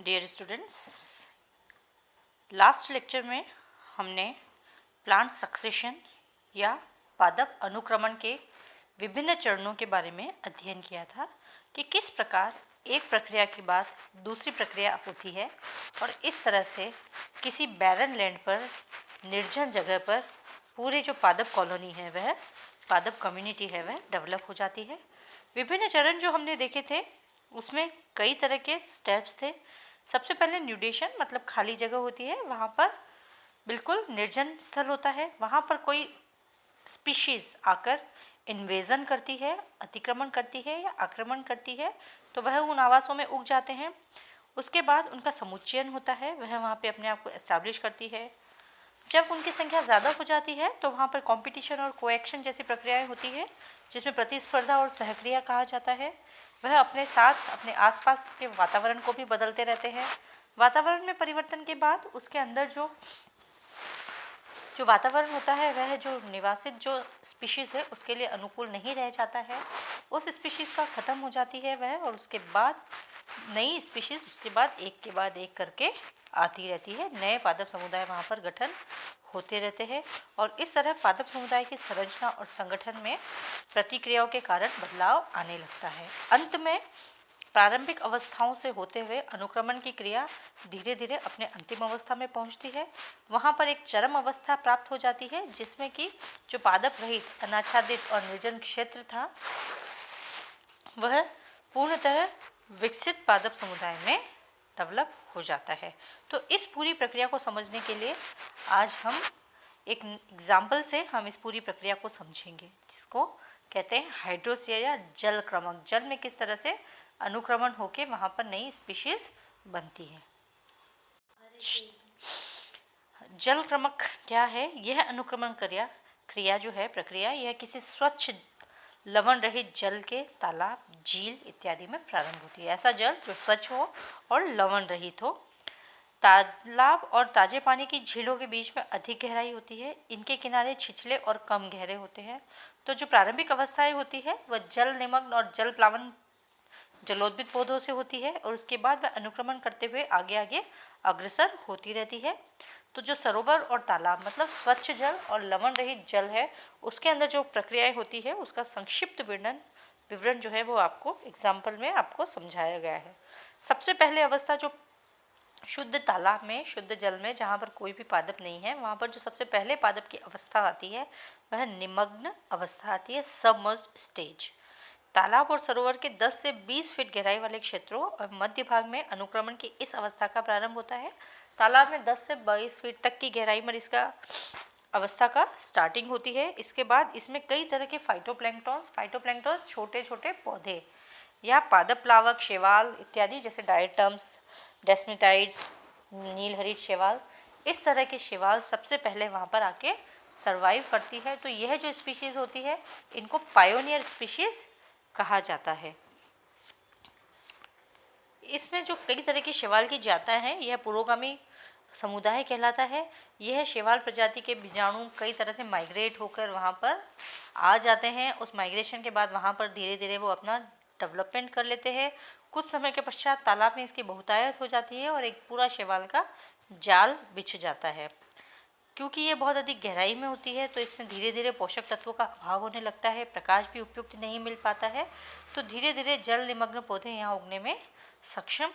Dear students, last lecture में हमने plant succession या पादप अनुक्रमण के विभिन्न चरणों के बारे में अध्ययन किया था कि किस प्रकार एक प्रक्रिया के बाद दूसरी प्रक्रिया होती है और इस तरह से किसी बैरन लैंड पर, निर्जन जगह पर पूरी जो पादप कॉलोनी है, वह पादप कम्युनिटी है, वह डेवलप हो जाती है। विभिन्न चरण जो हमने देखे थे उसमें कई तरह के स्टेप्स थे। सबसे पहले न्यूडेशन, मतलब खाली जगह होती है, वहाँ पर बिल्कुल निर्जन स्थल होता है, वहाँ पर कोई स्पीशीज़ आकर इन्वेजन करती है, अतिक्रमण करती है या आक्रमण करती है, तो वह उन आवासों में उग जाते हैं। उसके बाद उनका समुच्चयन होता है, वह वहाँ पे अपने आप को एस्टैब्लिश करती है। जब उनकी संख्या ज़्यादा हो जाती है तो वहाँ पर कंपटीशन और कोएक्शन जैसी प्रक्रियाएं होती है, जिसमें प्रतिस्पर्धा और सहक्रिया कहा जाता है। वह अपने साथ अपने आसपास के वातावरण को भी बदलते रहते हैं। वातावरण में परिवर्तन के बाद उसके अंदर जो वातावरण होता है, वह जो निवासित जो स्पीशीज़ है उसके लिए अनुकूल नहीं रह जाता है, उस स्पीशीज़ का ख़त्म हो जाती है वह, और उसके बाद नई स्पीशीज़ उसके बाद एक करके आती रहती है। नए पादप समुदाय वहाँ पर गठन होते रहते हैं और इस तरह पादप समुदाय की संरचना और संगठन में प्रतिक्रियाओं के कारण बदलाव आने लगता है। अंत में प्रारंभिक अवस्थाओं से होते हुए अनुक्रमण की क्रिया धीरे धीरे अपने अंतिम अवस्था में पहुंचती है। वहां पर एक चरम अवस्था प्राप्त हो जाती है, जिसमें कि जो पादप रहित, अनाच्छादित और निर्जन क्षेत्र था, वह पूर्णतः विकसित पादप समुदाय में डेवलप हो जाता है। तो इस पूरी प्रक्रिया को समझने के लिए आज हम एक एग्जाम्पल से हम इस पूरी प्रक्रिया को समझेंगे, जिसको कहते हैं हाइड्रोसिया या जल क्रमक। जल में किस तरह से अनुक्रमण होकर वहाँ पर नई स्पीशीज बनती है। जल क्रमक क्या है? यह अनुक्रमण क्रिया जो है प्रक्रिया, यह किसी स्वच्छ लवण रहित जल के तालाब, झील इत्यादि में प्रारंभ होती है। ऐसा जल जो स्वच्छ हो और लवण रहित हो। तालाब और ताजे पानी की झीलों के बीच में अधिक गहराई होती है, इनके किनारे छिछले और कम गहरे होते हैं। तो जो प्रारंभिक अवस्थाएं होती है वह जल निमग्न और जल प्लावन जलोद्भिद पौधों से होती है, और उसके बाद वह अनुक्रमण करते हुए आगे आगे अग्रसर होती रहती है। तो जो सरोवर और तालाब, मतलब स्वच्छ जल और लवण रहित जल है, उसके अंदर जो प्रक्रियाएं होती है उसका संक्षिप्त विवरण जो है वो आपको एग्जाम्पल में आपको समझाया गया है। सबसे पहले अवस्था जो शुद्ध तालाब में, शुद्ध जल में, जहाँ पर कोई भी पादप नहीं है, वहाँ पर जो सबसे पहले पादप की अवस्था आती है वह निमग्न अवस्था आती है, सबमर्ज्ड स्टेज। तालाब और सरोवर के 10 से 20 फीट गहराई वाले क्षेत्रों और मध्य भाग में अनुक्रमण की इस अवस्था का प्रारंभ होता है। तालाब में 10 से 22 फीट तक की गहराई में इसका अवस्था का स्टार्टिंग होती है। इसके बाद इसमें कई तरह के फाइटोप्लैंक्टन्स छोटे छोटे पौधे या पादप प्लावक, शैवाल इत्यादि, जैसे डायटम्स, डेस्मेटाइड्स, नीलहरित शैवाल, इस तरह के शैवाल सबसे पहले वहाँ पर आके सर्वाइव करती है। तो यह जो स्पीशीज़ होती है इनको पायोनियर स्पीशीज़ कहा जाता है। इसमें जो कई तरह की शैवाल की जातियाँ हैं, यह पुरोगामी समुदाय कहलाता है। यह शैवाल प्रजाति के बीजाणु कई तरह से माइग्रेट होकर वहाँ पर आ जाते हैं। उस माइग्रेशन के बाद वहाँ पर धीरे धीरे वो अपना डेवलपमेंट कर लेते हैं। कुछ समय के पश्चात तालाब में इसकी बहुतायत हो जाती है और एक पूरा शैवाल का जाल बिछ जाता है। क्योंकि ये बहुत अधिक गहराई में होती है तो इसमें धीरे धीरे पोषक तत्वों का अभाव होने लगता है, प्रकाश भी उपयुक्त नहीं मिल पाता है, तो धीरे धीरे जल निमग्न पौधे यहाँ उगने में सक्षम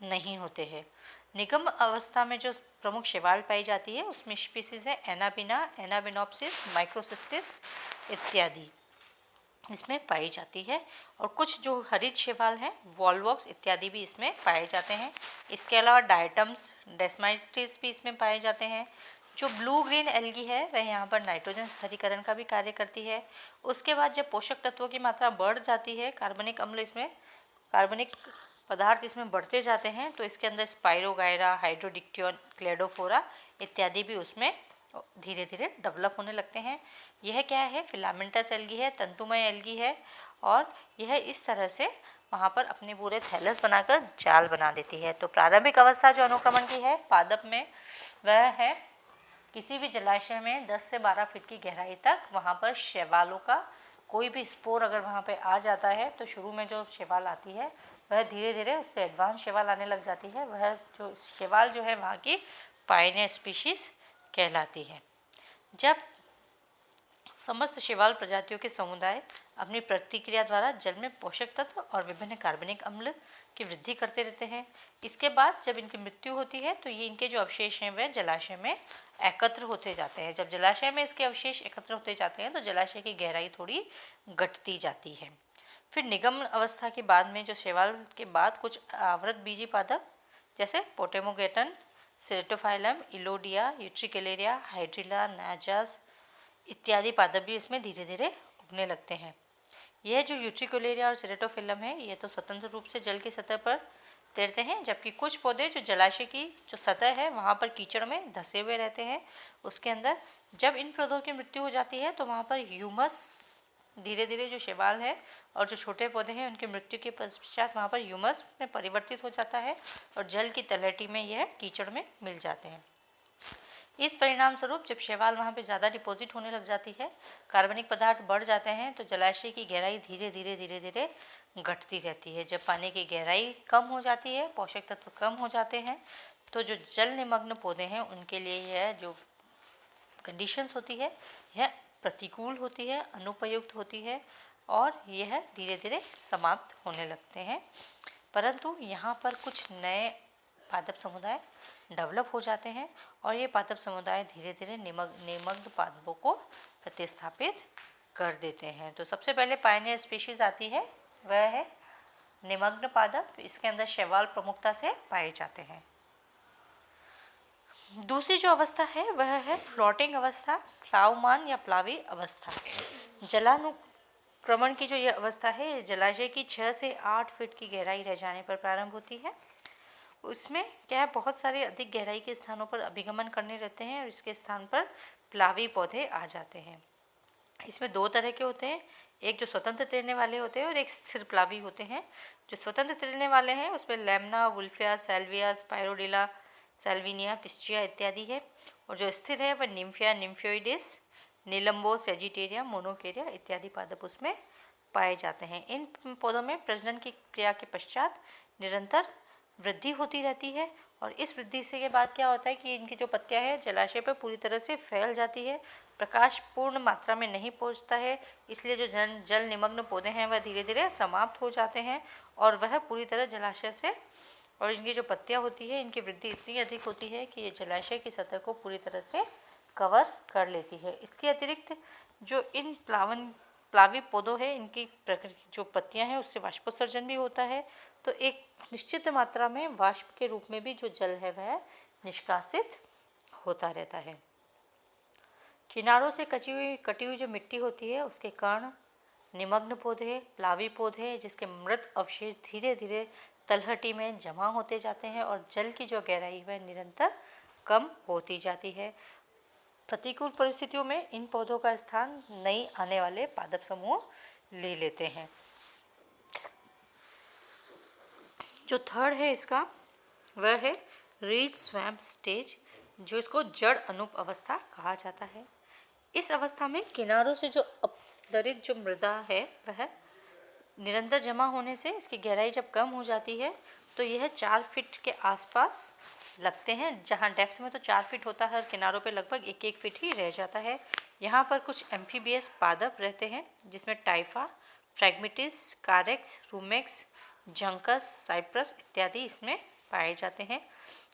नहीं होते हैं। निगम अवस्था में जो प्रमुख शैवाल पाई जाती है उसमें स्पीसीज है एनाबिना, एनाबिनोप्सिस, माइक्रोसिस्टिस इत्यादि इसमें पाई जाती है। और कुछ जो हरित शैवाल हैं, वॉलवॉक्स इत्यादि भी इसमें पाए जाते हैं। इसके अलावा डायटम्स, डेस्माइटिस भी इसमें पाए जाते हैं। जो ब्लू ग्रीन एल्गी है वह यहाँ पर नाइट्रोजन स्थिरीकरण का भी कार्य करती है। उसके बाद जब पोषक तत्वों की मात्रा बढ़ जाती है, कार्बनिक पदार्थ इसमें बढ़ते जाते हैं, तो इसके अंदर स्पाइरोगायरा, हाइड्रोडिक्टियन, क्लेडोफोरा इत्यादि भी उसमें धीरे धीरे डेवलप होने लगते हैं। यह क्या है? फिलामेंटस एल्गी है, तंतुमय एल्गी है, और यह इस तरह से वहाँ पर अपने पूरे थैलस बनाकर जाल बना देती है। तो प्रारंभिक अवस्था जो अनुक्रमण की है पादप में, वह है किसी भी जलाशय में 10 से 12 फीट की गहराई तक वहाँ पर शैवालों का कोई भी स्पोर अगर वहाँ पे आ जाता है, तो शुरू में जो शैवाल आती है वह धीरे धीरे उससे एडवांस शैवाल आने लग जाती है। वह जो शैवाल जो है वहाँ की पायनियर स्पीशीज कहलाती है। जब समस्त शैवाल प्रजातियों के समुदाय अपनी प्रतिक्रिया द्वारा जल में पोषक तत्व और विभिन्न कार्बनिक अम्ल की वृद्धि करते रहते हैं, इसके बाद जब इनकी मृत्यु होती है तो ये इनके जो अवशेष हैं वह जलाशय में एकत्र होते जाते हैं। जब जलाशय में इसके अवशेष एकत्र होते जाते हैं तो जलाशय की गहराई थोड़ी घटती जाती है। फिर निगम अवस्था के बाद में जो शैवाल के बाद कुछ आवृत बीजी पादप जैसे पोटेमोगेटन, सेरेटोफाइलम, इलोडिया, यूट्रिकेलेरिया, हाइड्रिला, नाजास इत्यादि पादप भी इसमें धीरे धीरे उगने लगते हैं। यह जो यूट्रिकुलेरिया और सेरेटोफिलम है ये तो स्वतंत्र रूप से जल की सतह पर तैरते हैं, जबकि कुछ पौधे जो जलाशय की जो सतह है वहाँ पर कीचड़ में धंसे हुए रहते हैं उसके अंदर। जब इन पौधों की मृत्यु हो जाती है तो वहाँ पर ह्यूमस धीरे धीरे जो शैवाल है और जो छोटे पौधे हैं उनकी मृत्यु के पश्चात वहाँ पर ह्यूमस में परिवर्तित हो जाता है और जल की तलहटी में यह कीचड़ में मिल जाते हैं। इस परिणाम स्वरूप जब शैवाल वहाँ पे ज़्यादा डिपॉजिट होने लग जाती है, कार्बनिक पदार्थ बढ़ जाते हैं तो जलाशय की गहराई धीरे धीरे घटती रहती है। जब पानी की गहराई कम हो जाती है, पोषक तत्व कम हो जाते हैं, तो जो जल निमग्न पौधे हैं उनके लिए यह जो कंडीशंस होती है यह प्रतिकूल होती है, अनुपयुक्त होती है और यह धीरे धीरे समाप्त होने लगते हैं। परंतु यहाँ पर कुछ नए पादप समुदाय डेवलप हो जाते हैं और ये पादप समुदाय धीरे धीरे निमग्न पादपों को प्रतिस्थापित कर देते हैं। तो सबसे पहले पायनियर स्पीशीज आती है, वह है निमग्न पादप। इसके अंदर शैवाल प्रमुखता से पाए जाते हैं। दूसरी जो अवस्था है वह है फ्लोटिंग अवस्था, प्लावमान या प्लावी अवस्था। जलानुक्रमण की जो यह अवस्था है जलाशय की 6 से 8 फीट की गहराई रह जाने पर प्रारंभ होती है। उसमें क्या है, बहुत सारे अधिक गहराई के स्थानों पर अभिगमन करने रहते हैं और इसके स्थान पर प्लावी पौधे आ जाते हैं। इसमें 2 तरह के होते हैं, एक जो स्वतंत्र तैरने वाले होते हैं और एक स्थिर प्लावी होते हैं। जो स्वतंत्र तैरने वाले हैं उसमें लैम्ना, वुल्फिया, सैल्विया, स्पाइरोडिला, सैल्विनिया, पिस्चिया इत्यादि है। और जो स्थिर है वह निम्फिया, निम्फियोइडिस, नीलम्बो, सेजिटेरिया, मोनोकेरिया इत्यादि पादप उसमें पाए जाते हैं। इन पौधों में प्रजनन की क्रिया के पश्चात निरंतर वृद्धि होती रहती है और इस वृद्धि से के बाद क्या होता है कि इनकी जो पत्तियां है जलाशय पर पूरी तरह से फैल जाती है। प्रकाश पूर्ण मात्रा में नहीं पहुंचता है, इसलिए जो जल निमग्न पौधे हैं वह धीरे धीरे समाप्त हो जाते हैं और वह पूरी तरह जलाशय से, और इनकी जो पत्तियां होती है इनकी वृद्धि इतनी अधिक होती है कि ये जलाशय की सतह को पूरी तरह से कवर कर लेती है। इसके अतिरिक्त जो इन प्लावी पौधों है इनकी जो पत्तियां हैं उससे वाष्पोत्सर्जन भी होता है, तो एक निश्चित मात्रा में वाष्प के रूप में भी जो जल है वह निष्कासित होता रहता है। किनारों से कटी हुई जो मिट्टी होती है उसके कण, निमग्न पौधे, प्लावी पौधे जिसके मृत अवशेष धीरे धीरे तलहटी में जमा होते जाते हैं और जल की जो गहराई वह निरंतर कम होती जाती है। प्रतिकूल परिस्थितियों में इन पौधों का स्थान नई आने वाले पादप समूह ले लेते हैं। जो थर्ड है इसका वह है रीड स्वैम्प स्टेज, जो इसको जड़ अनूप अवस्था कहा जाता है। इस अवस्था में किनारों से जो अपदरित जो मृदा है वह निरंतर जमा होने से इसकी गहराई जब कम हो जाती है तो यह 4 फीट के आसपास लगते हैं, जहां डेप्थ में तो 4 फीट होता है और किनारों पे लगभग 1-1 फीट ही रह जाता है। यहाँ पर कुछ एम्फीबियस पादप रहते हैं जिसमें टाइफा, फ्रैगमिटिस, कारेक्स, रूमेक्स, जंकस, साइप्रस इत्यादि इसमें पाए जाते हैं।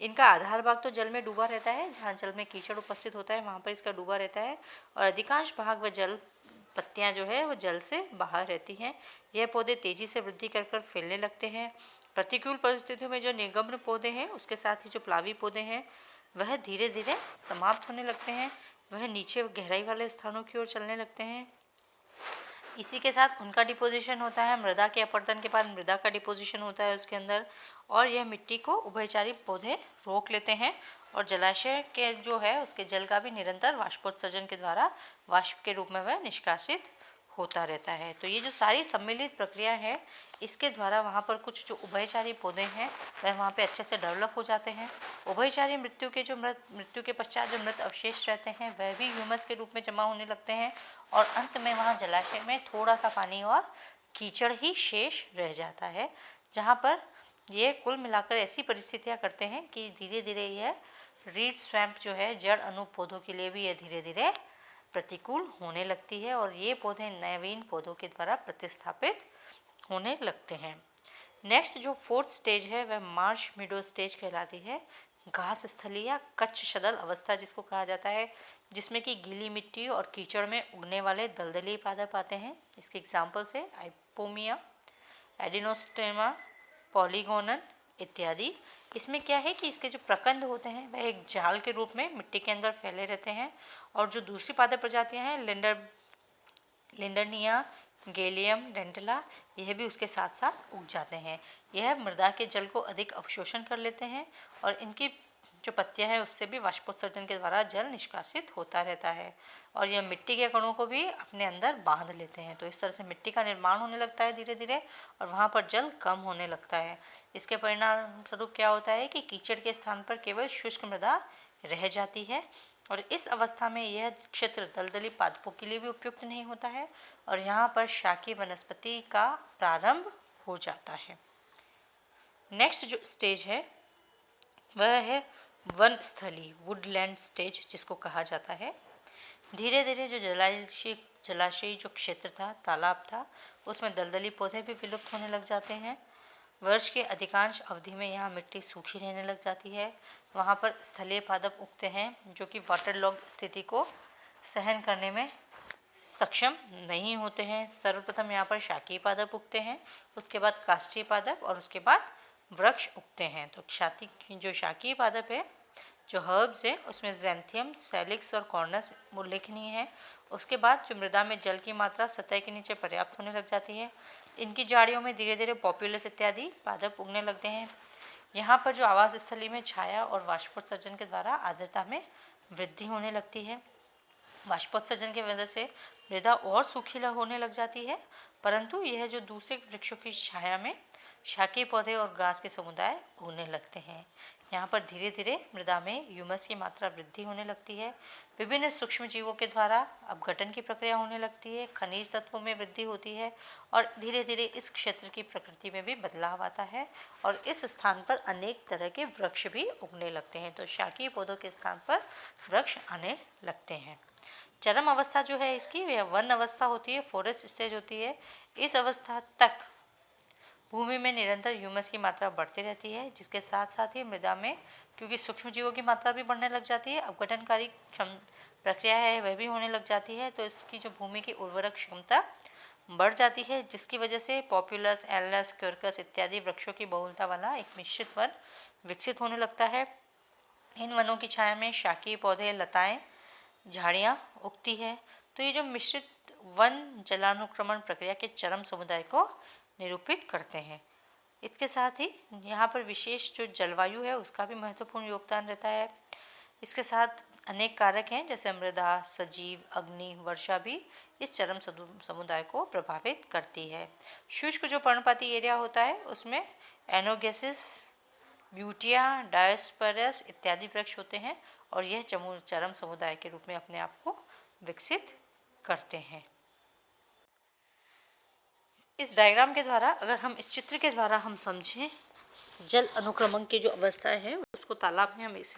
इनका आधार भाग तो जल में डूबा रहता है, जहाँ जल में कीचड़ उपस्थित होता है वहाँ पर इसका डूबा रहता है और अधिकांश भाग व जल पत्तियाँ जो है वो जल से बाहर रहती हैं। यह पौधे तेज़ी से वृद्धि कर फैलने लगते हैं। प्रतिकूल परिस्थितियों में जो निगम्न पौधे हैं उसके साथ ही जो प्लावी पौधे हैं वह धीरे धीरे समाप्त होने लगते हैं, वह नीचे गहराई वाले स्थानों की ओर चलने लगते हैं। इसी के साथ उनका डिपोजिशन होता है, मृदा के अपरदन के बाद मृदा का डिपोजिशन होता है उसके अंदर, और यह मिट्टी को उभयचारी पौधे रोक लेते हैं और जलाशय के जो है उसके जल का भी निरंतर वाष्पोत्सर्जन के द्वारा वाष्प के रूप में वह निष्कासित होता रहता है। तो ये जो सारी सम्मिलित प्रक्रिया है इसके द्वारा वहाँ पर कुछ जो उभयचारी पौधे हैं वह वहाँ पे अच्छे से डेवलप हो जाते हैं। उभयचारी मृत्यु के पश्चात जो मृत अवशेष रहते हैं वह भी ह्यूमस के रूप में जमा होने लगते हैं और अंत में वहाँ जलाशय में थोड़ा सा पानी और कीचड़ ही शेष रह जाता है, जहाँ पर ये कुल मिलाकर ऐसी परिस्थितियाँ करते हैं कि धीरे धीरे यह रीड स्वैम्प जो है जड़ अनूप पौधों के लिए भी यह धीरे धीरे प्रतिकूल होने लगती है और ये पौधे नवीन पौधों के द्वारा प्रतिस्थापित होने लगते हैं। नेक्स्ट जो फोर्थ स्टेज है वह मार्श मीडो स्टेज कहलाती है। घास स्थली या कच्छ सदल अवस्था जिसको कहा जाता है, जिसमें कि गीली मिट्टी और कीचड़ में उगने वाले दलदली पादप आते हैं। इसके एग्जाम्पल्स है आइपोमिया, एडिनोस्टेमा, पॉलीगोनन इत्यादि। इसमें क्या है कि इसके जो प्रकंद होते हैं वह एक जाल के रूप में मिट्टी के अंदर फैले रहते हैं और जो दूसरी पादप प्रजातियां हैं लिंडरनिया, गैलियम, डेंटला, यह भी उसके साथ साथ उग जाते हैं। यह मृदा के जल को अधिक अवशोषण कर लेते हैं और इनकी जो पत्तियां हैं उससे भी वाष्पोत्सर्जन के द्वारा जल निष्कासित होता रहता है और यह मिट्टी के कणों को भी अपने अंदर बांध लेते हैं। तो इस तरह से मिट्टी का निर्माण होने लगता है धीरे धीरे और वहाँ पर जल कम होने लगता है। इसके परिणाम स्वरूप क्या होता है कि कीचड़ के स्थान पर केवल शुष्क मृदा रह जाती है और इस अवस्था में यह क्षेत्र दलदली पादपों के लिए भी उपयुक्त नहीं होता है और यहाँ पर शाकीय वनस्पति का प्रारंभ हो जाता है। नेक्स्ट जो स्टेज है वह है वन स्थली, वुडलैंड स्टेज जिसको कहा जाता है। धीरे धीरे जो जलाशयी जो क्षेत्र था, तालाब था, उसमें दलदली पौधे भी विलुप्त होने लग जाते हैं। वर्ष के अधिकांश अवधि में यहाँ मिट्टी सूखी रहने लग जाती है। वहाँ पर स्थलीय पादप उगते हैं जो कि वाटरलॉग स्थिति को सहन करने में सक्षम नहीं होते हैं। सर्वप्रथम यहाँ पर शाकीय पादप उगते हैं, उसके बाद काष्ठीय पादप और उसके बाद वृक्ष उगते हैं। तो जो शाकीय पादप है, जो हर्ब्स है, उसमें ज़ैंथियम, सैलिक्स और कॉर्नस उल्लेखनीय है। उसके बाद जो मृदा में जल की मात्रा सतह के नीचे पर्याप्त होने लग जाती है। इनकी झाड़ियों में धीरे धीरे पॉपुलस इत्यादि पादप उगने लगते हैं। यहाँ पर जो आवास स्थली में छाया और वाष्पोत्सर्जन के द्वारा आर्द्रता में वृद्धि होने लगती है। वाष्पोत्सर्जन की वजह से मृदा और सूखी होने लग जाती है, परंतु यह जो दूसरे वृक्षों की छाया में शाकीय पौधे और घास के समुदाय उगने लगते हैं। यहाँ पर धीरे धीरे मृदा में ह्यूमस की मात्रा वृद्धि होने लगती है। विभिन्न सूक्ष्म जीवों के द्वारा अपघटन की प्रक्रिया होने लगती है, खनिज तत्वों में वृद्धि होती है और धीरे धीरे इस क्षेत्र की प्रकृति में भी बदलाव आता है और इस स्थान पर अनेक तरह के वृक्ष भी उगने लगते हैं। तो शाकीय पौधों के स्थान पर वृक्ष आने लगते हैं। चरम अवस्था जो है इसकी वह वन अवस्था होती है, फॉरेस्ट स्टेज होती है। इस अवस्था तक भूमि में निरंतर ह्यूमस की मात्रा बढ़ती रहती है, जिसके साथ साथ ही मृदा में क्योंकि सूक्ष्म जीवों की मात्रा भी बढ़ने लग जाती है, अपघटनकारी प्रक्रिया है वह भी होने लग जाती है। तो इसकी जो भूमि की उर्वरक क्षमता बढ़ जाती है, जिसकी वजह से पॉपुलस, एल्नस, क्यूरकस इत्यादि वृक्षों की बहुलता वाला एक मिश्रित वन विकसित होने लगता है। इन वनों की छाया में शाकीय पौधे, लताएं, झाड़ियाँ उगती है। तो ये जो मिश्रित वन जलानुक्रमण प्रक्रिया के चरम समुदाय को निरूपित करते हैं। इसके साथ ही यहाँ पर विशेष जो जलवायु है उसका भी महत्वपूर्ण योगदान रहता है। इसके साथ अनेक कारक हैं जैसे मृदा, सजीव, अग्नि, वर्षा भी इस चरम समुदाय को प्रभावित करती है। शुष्क जो पर्णपाती एरिया होता है उसमें एनोगेसिस, ब्यूटिया, डायोस्पेरस इत्यादि वृक्ष होते हैं और यह चरम समुदाय के रूप में अपने आप को विकसित करते हैं। इस डायग्राम के द्वारा, अगर हम इस चित्र के द्वारा हम समझें जल अनुक्रमण की जो अवस्था है उसको तालाब में हम इस